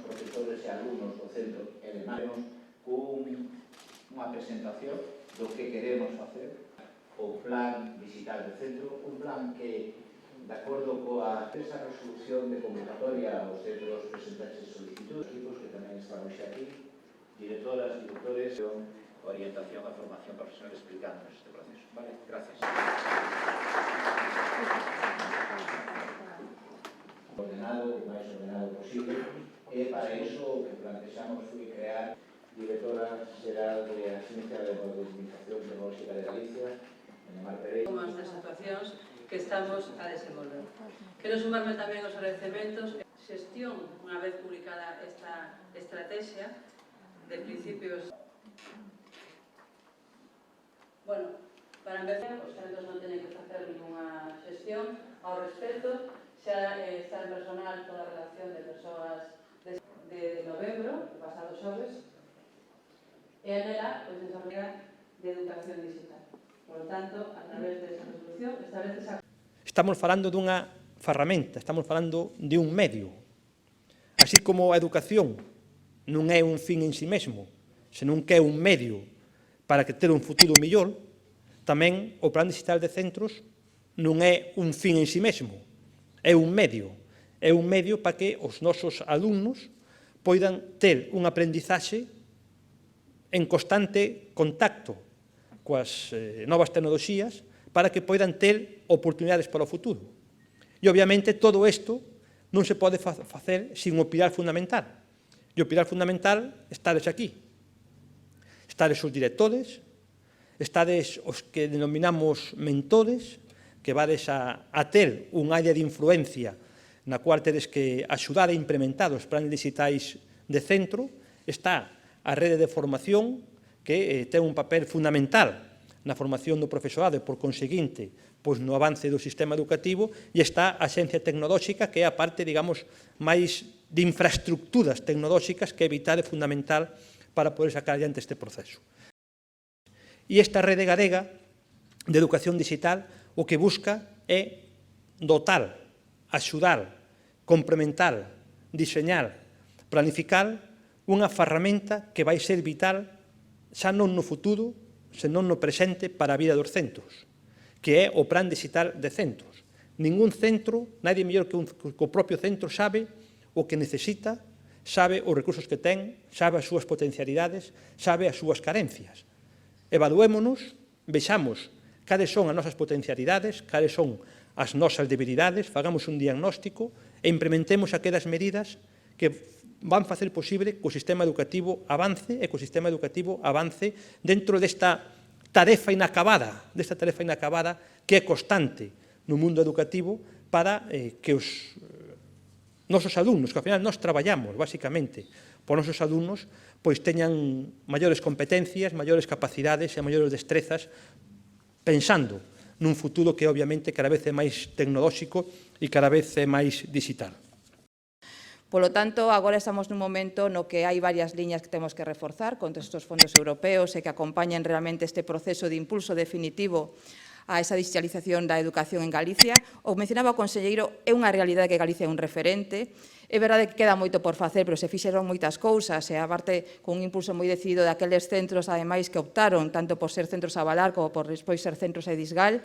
profesores e alumnos do centro e demais unha presentación do que queremos facer, o plan digital do centro, un plan que, de acordo coa esa resolución de convocatoria aos centros presentaches solicitudes, equipos que tamén están hoxe aquí, directoras, directores, orientación a formación profesional explicándonos este proceso. Vale, gracias. Ordenado, o máis ordenado posible, e para iso o que plantexamos foi crear directora xeral de Axencia de Modernización Tecnolóxica de Galicia, Mar Pereira. Como as actuacións que estamos a desenvolver. Quero sumarme tamén aos agradecementos. Xestión, unha vez publicada esta estrategia de principios. Bueno, para empezar, os centros non teñen que facer ninguna xestión ao respecto. Xa está en personal toda a redacción de persoas de novembro, pasado xoves, e nela, pois, desarrolla de educación digital. Por lo tanto, a través desa resolución, establece esa... Estamos falando dunha ferramenta, estamos falando de un medio. Así como a educación non é un fin en si mesmo, senón que é un medio para que ter un futuro mellor, tamén o plan digital de centros non é un fin en si mesmo, é un medio para que os nosos alumnos poidan ter un aprendizaxe en constante contacto coas novas tecnoloxías para que poidan ter oportunidades para o futuro. E, obviamente, todo isto non se pode facer sin o pilar fundamental. E o pilar fundamental estades aquí. Estades os directores, estades os que denominamos mentores, que vades a ter un área de influencia na cual tedes que axudar a implementar os planes digitais de centro. Está a rede de formación, que ten un papel fundamental na formación do profesorado e, por conseguinte, pois no avance do sistema educativo, e está a xencia tecnolóxica, que é a parte, digamos, máis de infraestructuras tecnolóxicas que é vital e fundamental para poder sacar adiante este proceso. E esta rede galega de educación digital o que busca é dotar, axudar, complementar, diseñar, planificar unha ferramenta que vai ser vital xa non no futuro, senón no presente para a vida dos centros, que é o plan digital de centros. Ningún centro, nadie mellor que o propio centro, sabe o que necesita, sabe os recursos que ten, sabe as súas potencialidades, sabe as súas carencias. Evaluémonos, vexamos cales son as nosas potencialidades, cales son as nosas debilidades, fagamos un diagnóstico e implementemos aquelas medidas que van facer posible que o sistema educativo avance e que o sistema educativo avance dentro desta tarefa inacabada, que é constante no mundo educativo para que os nosos alumnos, que ao final nós traballamos, basicamente, por nosos alumnos, pois teñan maiores competencias, maiores capacidades e maiores destrezas, pensando nun futuro que, obviamente, cada vez é máis tecnolóxico e cada vez é máis digital. Polo tanto, agora estamos nun momento no que hai varias liñas que temos que reforzar contra estes fondos europeos e que acompañen realmente este proceso de impulso definitivo a esa digitalización da educación en Galicia. O mencionaba o conselleiro, é unha realidade que Galicia é un referente. É verdade que queda moito por facer, pero se fixeron moitas cousas, e aparte con un impulso moi decidido daqueles centros, ademais, que optaron tanto por ser centros a avalar como por despois ser centros a disgal.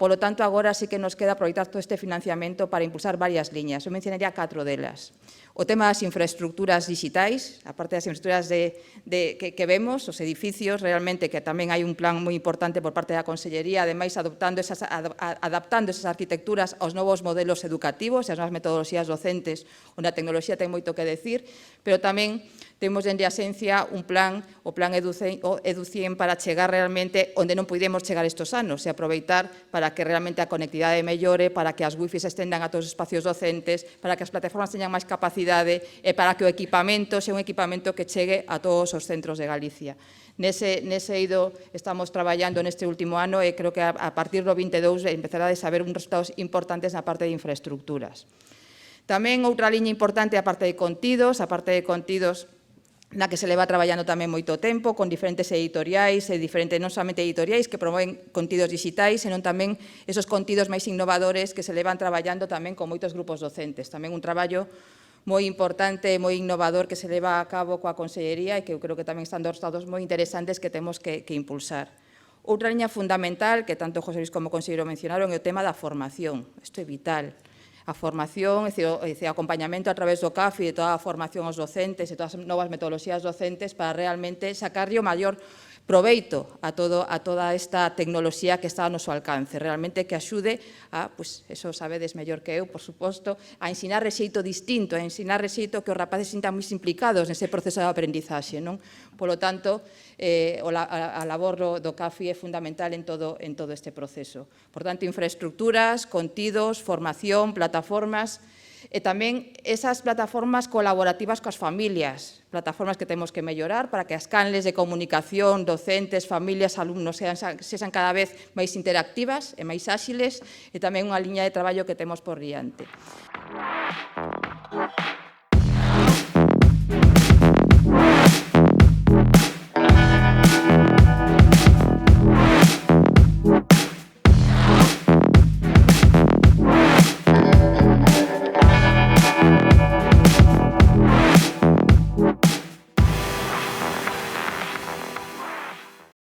Polo tanto, agora sí que nos queda aproveitar todo este financiamento para impulsar varias liñas. Eu mencionaría 4 delas. O tema das infraestructuras digitais, a parte das infraestructuras que vemos, os edificios, realmente que tamén hai un plan moi importante por parte da Consellería, ademais adaptando esas arquitecturas aos novos modelos educativos e as novas metodoloxías docentes, onde a tecnoloxía ten moito que decir, pero tamén temos dende a Xencia un plan, o plan Edu100, para chegar realmente onde non podemos chegar estes anos e aproveitar para que realmente a conectividade mellore, para que as wifi se estendan a todos os espacios docentes, para que as plataformas teñan máis capacidade e para que o equipamento sea un equipamento que chegue a todos os centros de Galicia. Nese eido estamos traballando neste último ano e creo que a partir do 22 empezará a saber uns resultados importantes na parte de infraestructuras. Tamén outra liña importante a parte de contidos, na que se leva traballando tamén moito tempo, con diferentes editoriais, non somente editoriais que promoven contidos digitais, senón tamén esos contidos máis innovadores que se levan traballando tamén con moitos grupos docentes. Tamén un traballo moi importante e moi innovador que se leva a cabo coa Consellería e que eu creo que tamén están dos resultados moi interesantes que temos que impulsar. Outra liña fundamental, que tanto José Luis como o conselleiro mencionaron, é o tema da formación. Isto é vital. A formación, é dicir, o acompañamento a través do CAF e de toda a formación aos docentes e todas as novas metodoloxías docentes para realmente sacarlle o maior proveito a toda esta tecnoloxía que está ao noso alcance, realmente que axude a, pois, eso sabedes mellor que eu, por suposto, a ensinar de xeito distinto, a ensinar de xeito que os rapaces sintan máis implicados nese proceso de aprendizaxe, non? Polo tanto, a labor do CAFI é fundamental en todo este proceso. Por tanto, infraestructuras, contidos, formación, plataformas, e tamén esas plataformas colaborativas coas familias, plataformas que temos que mellorar para que as canles de comunicación, docentes, familias, alumnos sexan cada vez máis interactivas e máis áxiles e tamén unha liña de traballo que temos por diante.